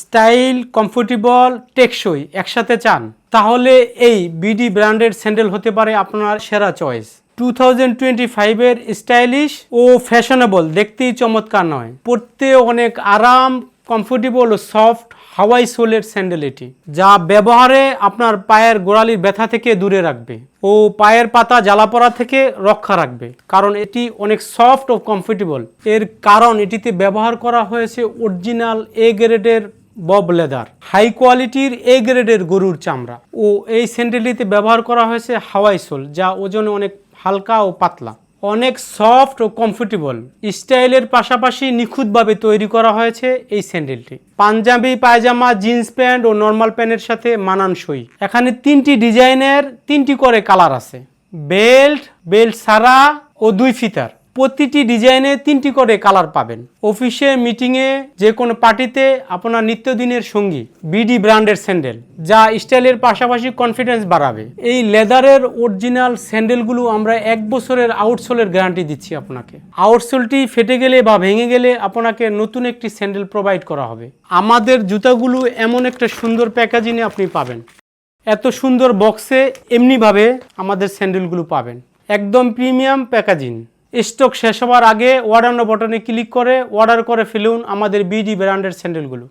Style, comfortable, টেকসই একসাথে চান, তাহলে এই বিডি ব্র্যান্ডের স্যান্ডেল হতে পারে আপনার সেরা চয়েস। 2025-এর স্টাইলিশ ও ফ্যাশনেবল, দেখতেই চমৎকার নয়, পরতেও অনেক আরাম, কমফোর্টেবল ও সফট হাওয়াই সোলের স্যান্ডেল এটি, যা ব্যবহারে আপনার পায়ের গোড়ালির ব্যথা থেকে দূরে রাখবে ও পায়ের পাতা জ্বালা পড়া থেকে রক্ষা রাখবে, কারণ এটি অনেক সফট ও কমফোর্টেবল। এর কারণ এটিতে ব্যবহার করা হয়েছে অরিজিনাল এ গ্রেডের বব লেদার, হাই কোয়ালিটির এ গ্রেডের গরুর চামড়া, ও এই স্যান্ডেলটিতে ব্যবহার করা হয়েছে হাওয়াই সোল, যা ওজনে অনেক হালকা ও পাতলা, অনেক সফট ও কমফোর্টেবল। স্টাইলের পাশাপাশি নিখুঁতভাবে তৈরি করা হয়েছে এই স্যান্ডেলটি পাঞ্জাবি, পায়জামা, জিন্স প্যান্ট ও নর্মাল প্যান্টের সাথে মানানসই। এখানে 3টি ডিজাইনের 3টি করে কালার আছে, বেল্ট সারা ও 2 ফিতার। প্রতিটি ডিজাইনে 3টি করে কালার পাবেন। অফিসে, মিটিংয়ে, যে কোনো পার্টিতে আপনার নিত্যদিনের সঙ্গী বিডি ব্র্যান্ডের স্যান্ডেল, যা স্টাইলের পাশাপাশি কনফিডেন্স বাড়াবে। এই লেদারের অরিজিনাল স্যান্ডেলগুলো আমরা 1 বছরের আউটসোলের গ্যারান্টি দিচ্ছি আপনাকে। আউটসোলটি ফেটে গেলে বা ভেঙে গেলে আপনাকে নতুন একটি স্যান্ডেল প্রোভাইড করা হবে। আমাদের জুতাগুলো এমন একটা সুন্দর প্যাকেজিংয়ে আপনি পাবেন, এত সুন্দর বক্সে এমনিভাবে আমাদের স্যান্ডেলগুলো পাবেন, একদম প্রিমিয়াম প্যাকেজিং। স্টক শেষ হওয়ার আগে অর্ডার বাটনে ক্লিক করে অর্ডার করে ফেলুন আমাদের বিডি ব্র্যান্ডের স্যান্ডেলগুলো।